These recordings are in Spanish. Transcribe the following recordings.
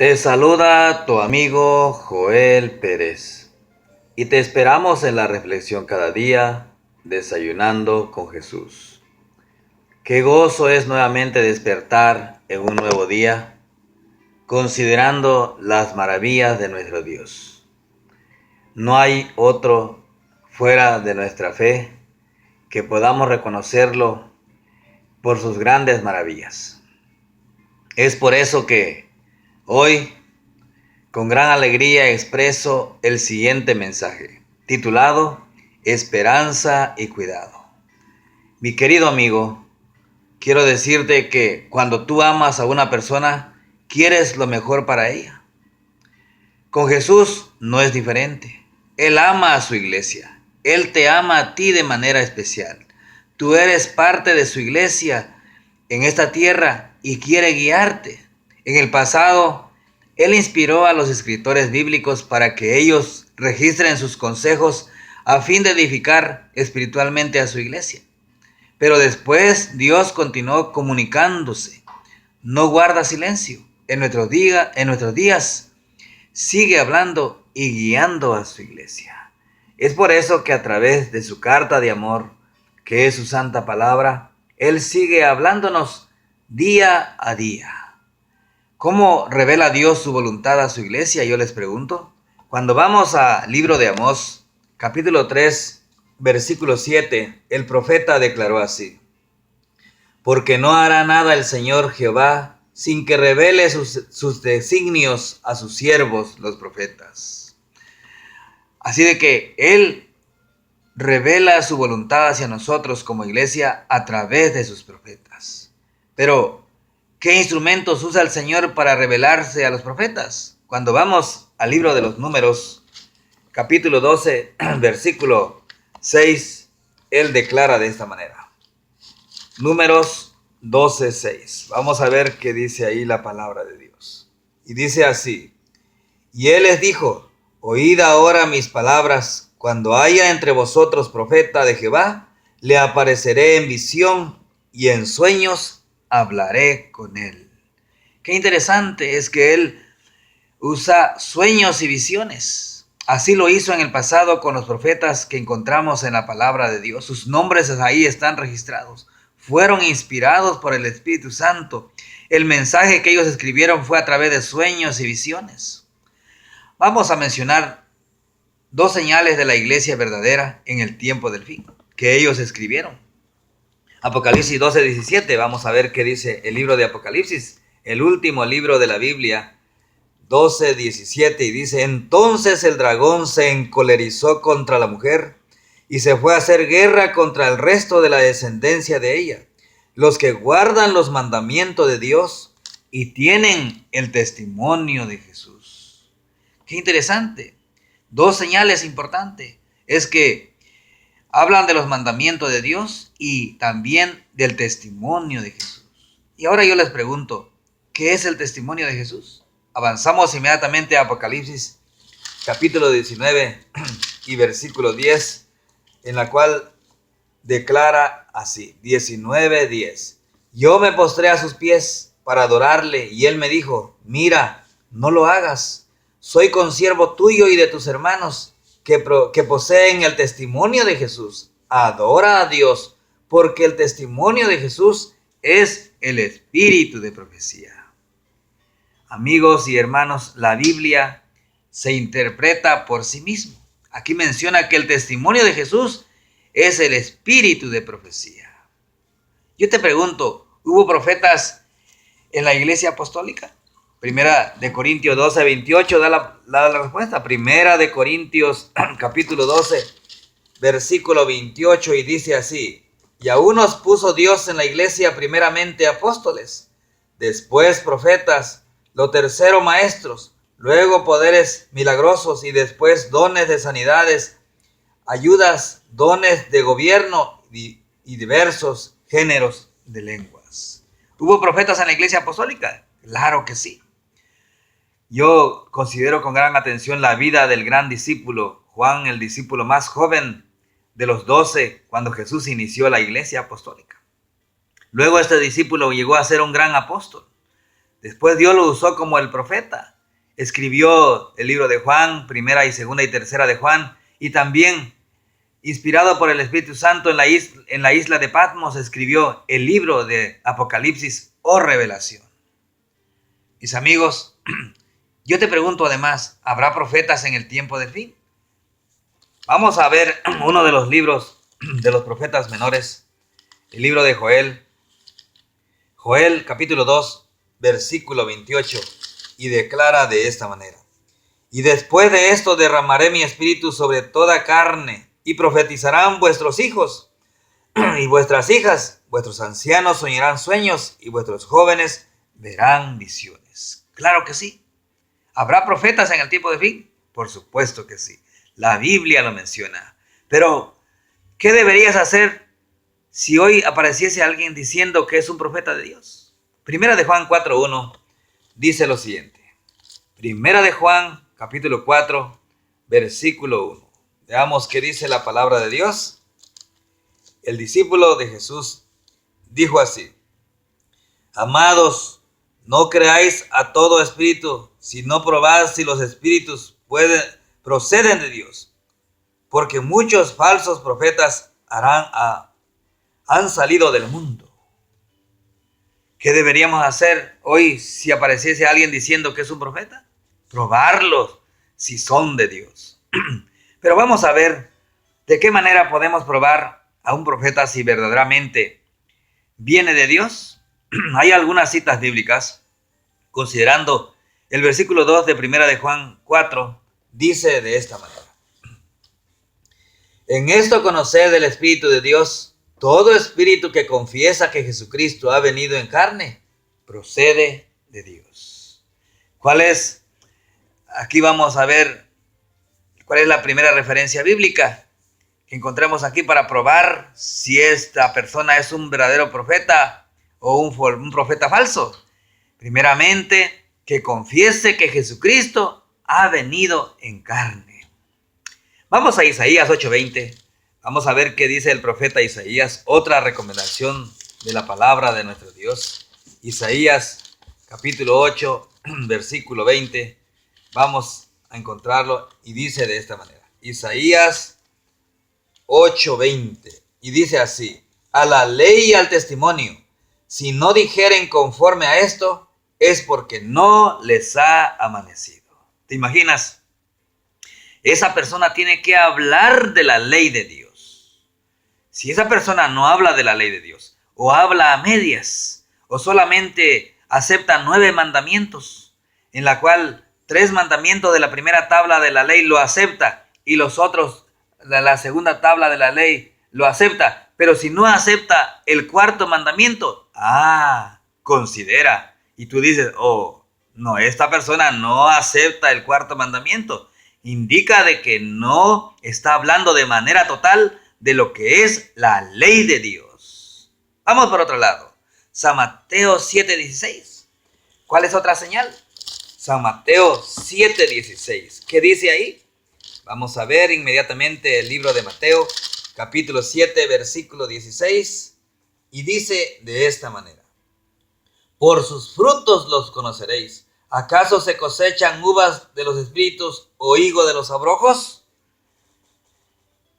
Te saluda tu amigo Joel Pérez y te esperamos en la reflexión cada día, desayunando con Jesús. Qué gozo es nuevamente despertar en un nuevo día, considerando las maravillas de nuestro Dios. No hay otro fuera de nuestra fe que podamos reconocerlo por sus grandes maravillas. Es por eso que hoy, con gran alegría expreso el siguiente mensaje, titulado Esperanza y Cuidado. Mi querido amigo, quiero decirte que cuando tú amas a una persona, quieres lo mejor para ella. Con Jesús no es diferente. Él ama a su iglesia. Él te ama a ti de manera especial. Tú eres parte de su iglesia en esta tierra y quiere guiarte. En el pasado, Él inspiró a los escritores bíblicos para que ellos registren sus consejos a fin de edificar espiritualmente a su iglesia. Pero después Dios continuó comunicándose. No guarda silencio. En nuestros días sigue hablando y guiando a su iglesia. Es por eso que a través de su carta de amor, que es su santa palabra, Él sigue hablándonos día a día. ¿Cómo revela Dios su voluntad a su iglesia? Yo les pregunto. Cuando vamos al libro de Amós, capítulo 3, versículo 7, el profeta declaró así: porque no hará nada el Señor Jehová sin que revele sus designios a sus siervos, los profetas. Así de que Él revela su voluntad hacia nosotros como iglesia a través de sus profetas. Pero, ¿qué instrumentos usa el Señor para revelarse a los profetas? Cuando vamos al libro de los Números, capítulo 12, versículo 6, Él declara de esta manera. Números 12:6. Vamos a ver qué dice ahí la palabra de Dios. Y dice así: y Él les dijo: oíd ahora mis palabras. Cuando haya entre vosotros profeta de Jehová, le apareceré en visión y en sueños hablaré con él. Qué interesante es que Él usa sueños y visiones. Así lo hizo en el pasado con los profetas que encontramos en la palabra de Dios. Sus nombres ahí están registrados. Fueron inspirados por el Espíritu Santo. El mensaje que ellos escribieron fue a través de sueños y visiones. Vamos a mencionar dos señales de la iglesia verdadera en el tiempo del fin, que ellos escribieron. Apocalipsis 12:17, vamos a ver qué dice el libro de Apocalipsis, el último libro de la Biblia, 12:17, y dice: entonces el dragón se encolerizó contra la mujer y se fue a hacer guerra contra el resto de la descendencia de ella, los que guardan los mandamientos de Dios y tienen el testimonio de Jesús. Qué interesante. Dos señales importantes es que hablan de los mandamientos de Dios y también del testimonio de Jesús. Y ahora yo les pregunto, ¿qué es el testimonio de Jesús? Avanzamos inmediatamente a Apocalipsis capítulo 19 y versículo 10, en la cual declara así, 19:10. Yo me postré a sus pies para adorarle y él me dijo: mira, no lo hagas. Soy consiervo tuyo y de tus hermanos que poseen el testimonio de Jesús. Adora a Dios, porque el testimonio de Jesús es el espíritu de profecía. Amigos y hermanos, la Biblia se interpreta por sí mismo. Aquí menciona que el testimonio de Jesús es el espíritu de profecía. Yo te pregunto, ¿hubo profetas en la iglesia apostólica? Primera de Corintios 12:28 da la respuesta. Primera de Corintios capítulo 12, versículo 28, y dice así: y aún nos puso Dios en la iglesia primeramente apóstoles, después profetas, lo tercero maestros, luego poderes milagrosos y después dones de sanidades, ayudas, dones de gobierno y diversos géneros de lenguas. ¿Hubo profetas en la iglesia apostólica? Claro que sí. Yo considero con gran atención la vida del gran discípulo Juan, el discípulo más joven de los 12, cuando Jesús inició la iglesia apostólica. Luego este discípulo llegó a ser un gran apóstol. Después Dios lo usó como el profeta. escribió el libro de Juan, primera y segunda y tercera de Juan, y también, inspirado por el Espíritu Santo en la isla de Patmos, escribió el libro de Apocalipsis o Revelación. Mis amigos, yo te pregunto además, ¿habrá profetas en el tiempo del fin? Vamos a ver uno de los libros de los profetas menores, el libro de Joel. Joel capítulo 2, versículo 28, y declara de esta manera: y después de esto derramaré mi espíritu sobre toda carne, y profetizarán vuestros hijos y vuestras hijas, vuestros ancianos soñarán sueños, y vuestros jóvenes verán visiones. Claro que sí. ¿Habrá profetas en el tiempo de fin? Por supuesto que sí. La Biblia lo menciona. Pero, ¿qué deberías hacer si hoy apareciese alguien diciendo que es un profeta de Dios? Primera de Juan 4:1 dice lo siguiente. Primera de Juan, capítulo 4, versículo 1. Veamos qué dice la palabra de Dios. El discípulo de Jesús dijo así: amados, no creáis a todo espíritu, sino probad si los espíritus proceden de Dios, porque muchos falsos profetas han salido del mundo. ¿Qué deberíamos hacer hoy si apareciese alguien diciendo que es un profeta? Probarlos si son de Dios. Pero vamos a ver de qué manera podemos probar a un profeta si verdaderamente viene de Dios. Hay algunas citas bíblicas, considerando el versículo 2 de Primera de Juan 4, dice de esta manera: en esto conoced el Espíritu de Dios. Todo espíritu que confiesa que Jesucristo ha venido en carne, procede de Dios. ¿Cuál es? Aquí vamos a ver cuál es la primera referencia bíblica que encontramos aquí para probar si esta persona es un verdadero profeta o un profeta falso. Primeramente, que confiese que Jesucristo ha venido en carne. Vamos a Isaías 8:20. Vamos a ver qué dice el profeta Isaías, otra recomendación de la palabra de nuestro Dios. Isaías capítulo 8, versículo 20. Vamos a encontrarlo y dice de esta manera. Isaías 8:20. Y dice así: a la ley y al testimonio, si no dijeren conforme a esto, es porque no les ha amanecido. ¿Te imaginas? Esa persona tiene que hablar de la ley de Dios. Si esa persona no habla de la ley de Dios, o habla a medias, o solamente acepta 9 mandamientos, en la cual 3 mandamientos de la primera tabla de la ley lo acepta, y los otros, la segunda tabla de la ley lo acepta, pero si no acepta el 4.º mandamiento, considera, y tú dices, oh, no, esta persona no acepta el 4.º mandamiento, indica de que no está hablando de manera total de lo que es la ley de Dios. Vamos por otro lado. San Mateo 7:16. ¿Cuál es otra señal? San Mateo 7:16. ¿Qué dice ahí? Vamos a ver inmediatamente el libro de Mateo, capítulo 7, versículo 16. Y dice de esta manera: por sus frutos los conoceréis. ¿Acaso se cosechan uvas de los espíritus o higo de los abrojos?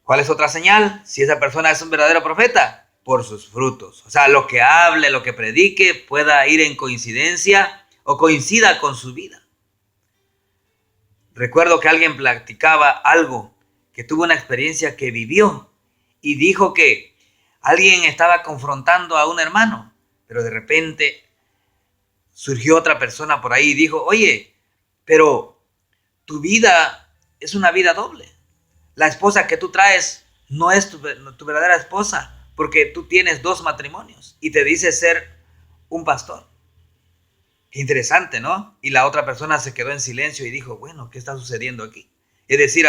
¿Cuál es otra señal? Si esa persona es un verdadero profeta, por sus frutos. O sea, lo que hable, lo que predique, pueda ir en coincidencia o coincida con su vida. Recuerdo que alguien platicaba algo, que tuvo una experiencia que vivió y dijo que alguien estaba confrontando a un hermano, pero de repente surgió otra persona por ahí y dijo: oye, pero tu vida es una vida doble. La esposa que tú traes no es tu verdadera esposa, porque tú tienes 2 matrimonios y te dices ser un pastor. Qué interesante, ¿no? Y la otra persona se quedó en silencio y dijo: bueno, ¿qué está sucediendo aquí? Es decir,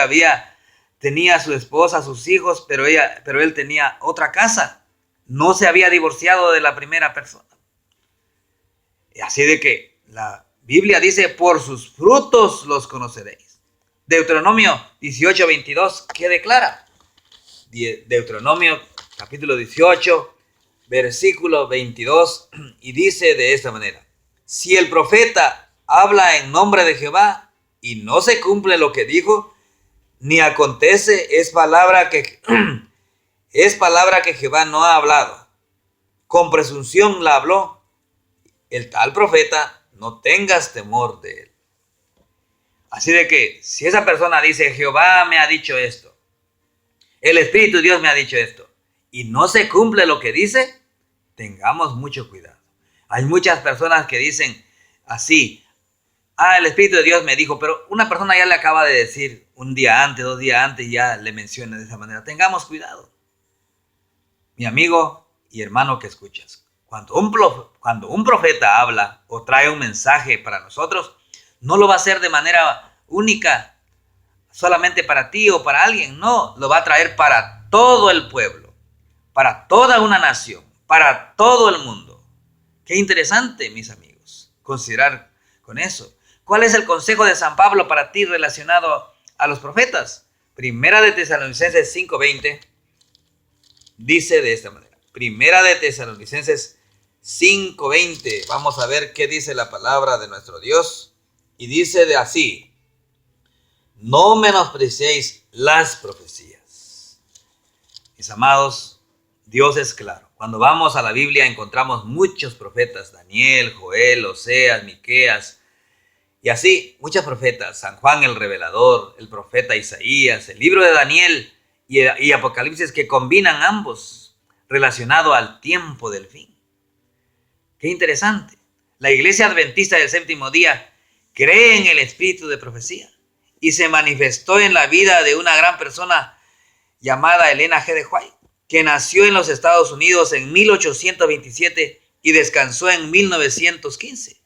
tenía a su esposa, a sus hijos, pero él tenía otra casa. No se había divorciado de la primera persona. Así de que la Biblia dice: por sus frutos los conoceréis. Deuteronomio 18:22, ¿qué declara? Deuteronomio capítulo 18, versículo 22, y dice de esta manera: si el profeta habla en nombre de Jehová y no se cumple lo que dijo, ni acontece, es palabra que Jehová no ha hablado. Con presunción la habló. El tal profeta, no tengas temor de él. Así de que si esa persona dice, Jehová me ha dicho esto, el Espíritu de Dios me ha dicho esto, y no se cumple lo que dice, tengamos mucho cuidado. Hay muchas personas que dicen así, el Espíritu de Dios me dijo, pero una persona ya le acaba de decir un día antes, 2 días antes, ya le menciona de esa manera. Tengamos cuidado. Mi amigo y hermano que escuchas, cuando un profeta habla o trae un mensaje para nosotros, no lo va a hacer de manera única, solamente para ti o para alguien. No, lo va a traer para todo el pueblo, para toda una nación, para todo el mundo. Qué interesante, mis amigos, considerar con eso. ¿Cuál es el consejo de San Pablo para ti relacionado a los profetas? Primera de Tesalonicenses 5:20 dice de esta manera. Primera de Tesalonicenses 5:20. Vamos a ver qué dice la palabra de nuestro Dios. Y dice de así: no menospreciéis las profecías. Mis amados, Dios es claro. Cuando vamos a la Biblia encontramos muchos profetas: Daniel, Joel, Oseas, Miqueas, y así muchos profetas. San Juan el Revelador, el profeta Isaías, el libro de Daniel y Apocalipsis, que combinan ambos relacionado al tiempo del fin. Qué interesante. La Iglesia Adventista del Séptimo Día cree en el espíritu de profecía y se manifestó en la vida de una gran persona llamada Elena G. de White, que nació en los Estados Unidos en 1827 y descansó en 1915.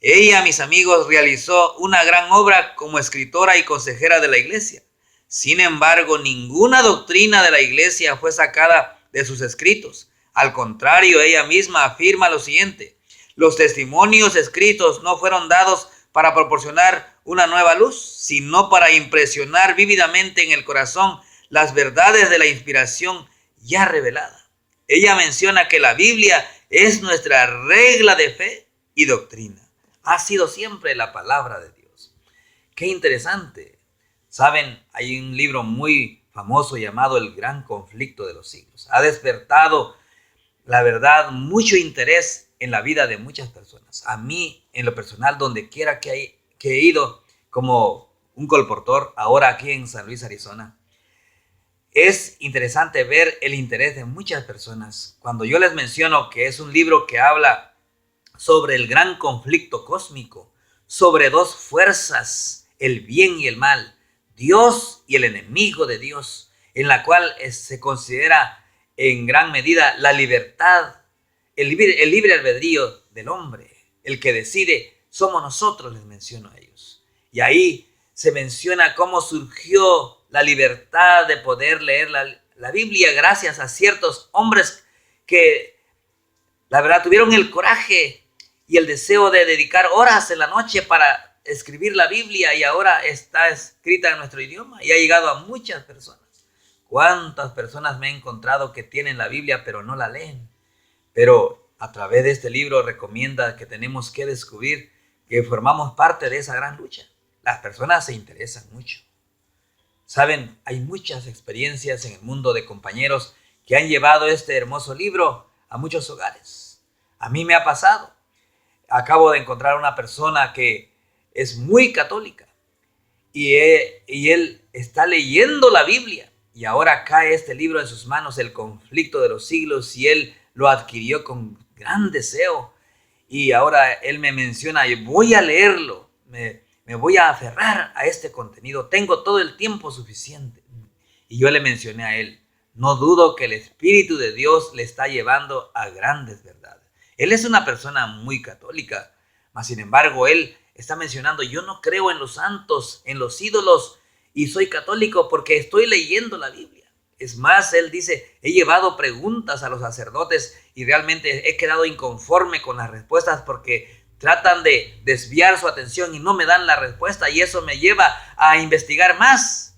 Ella, mis amigos, realizó una gran obra como escritora y consejera de la Iglesia. Sin embargo, ninguna doctrina de la Iglesia fue sacada de sus escritos. Al contrario, ella misma afirma lo siguiente: los testimonios escritos no fueron dados para proporcionar una nueva luz, sino para impresionar vívidamente en el corazón las verdades de la inspiración ya revelada. Ella menciona que la Biblia es nuestra regla de fe y doctrina. Ha sido siempre la palabra de Dios. Qué interesante. Saben, hay un libro muy famoso llamado El Gran Conflicto de los Siglos. Ha despertado, la verdad, mucho interés en la vida de muchas personas. A mí, en lo personal, donde quiera que he ido como un colportor, ahora aquí en San Luis, Arizona, es interesante ver el interés de muchas personas. Cuando yo les menciono que es un libro que habla sobre el gran conflicto cósmico, sobre dos fuerzas, el bien y el mal, Dios y el enemigo de Dios, en la cual se considera en gran medida la libertad, el libre albedrío del hombre, el que decide, somos nosotros, les menciono a ellos. Y ahí se menciona cómo surgió la libertad de poder leer la Biblia gracias a ciertos hombres que, la verdad, tuvieron el coraje y el deseo de dedicar horas en la noche para escribir la Biblia, y ahora está escrita en nuestro idioma y ha llegado a muchas personas. ¿Cuántas personas me he encontrado que tienen la Biblia pero no la leen? Pero a través de este libro recomienda que tenemos que descubrir que formamos parte de esa gran lucha. Las personas se interesan mucho. Saben, hay muchas experiencias en el mundo de compañeros que han llevado este hermoso libro a muchos hogares. A mí me ha pasado. Acabo de encontrar una persona que es muy católica y él está leyendo la Biblia, y ahora cae este libro en sus manos, El Conflicto de los Siglos, y él lo adquirió con gran deseo, y ahora él me menciona: voy a leerlo, me voy a aferrar a este contenido, tengo todo el tiempo suficiente. Y yo le mencioné a él: no dudo que el Espíritu de Dios le está llevando a grandes verdades. Él es una persona muy católica, mas sin embargo él está mencionando: yo no creo en los santos, en los ídolos, y soy católico porque estoy leyendo la Biblia. Es más, él dice: he llevado preguntas a los sacerdotes y realmente he quedado inconforme con las respuestas porque tratan de desviar su atención y no me dan la respuesta, y eso me lleva a investigar más.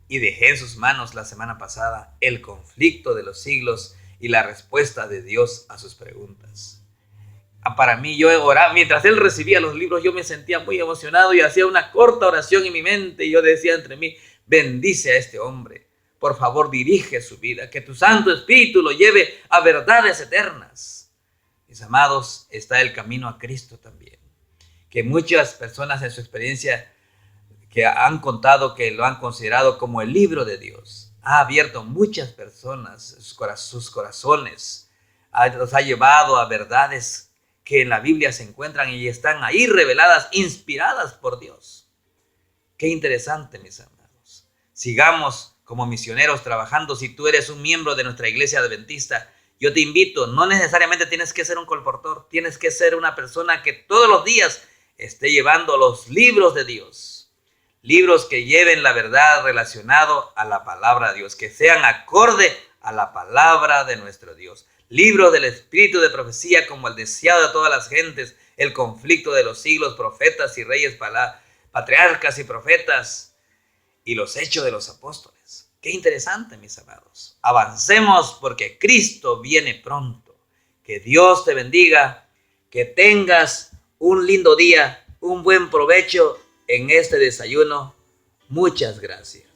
Y dejé en sus manos la semana pasada El Conflicto de los Siglos y la respuesta de Dios a sus preguntas. para mí, yo oraba, mientras él recibía los libros, yo me sentía muy emocionado y hacía una corta oración en mi mente y yo decía entre mí, bendice a este hombre, por favor dirige su vida, que tu Santo Espíritu lo lleve a verdades eternas. Mis amados, está el camino a Cristo también, que muchas personas en su experiencia que han contado que lo han considerado como el libro de Dios. Ha abierto muchas personas sus corazones, los ha llevado a verdades que en la Biblia se encuentran y están ahí reveladas, inspiradas por Dios. Qué interesante, mis amados. Sigamos como misioneros trabajando. Si tú eres un miembro de nuestra iglesia adventista, yo te invito, no necesariamente tienes que ser un colportor, tienes que ser una persona que todos los días esté llevando los libros de Dios. Libros que lleven la verdad relacionado a la palabra de Dios, que sean acorde a la palabra de nuestro Dios. Libros del espíritu de profecía como el deseado de todas las gentes, el conflicto de los siglos, profetas y reyes, patriarcas y profetas, y los hechos de los apóstoles. Qué interesante, mis amados. Avancemos porque Cristo viene pronto. Que Dios te bendiga, que tengas un lindo día, un buen provecho en este desayuno. Muchas gracias.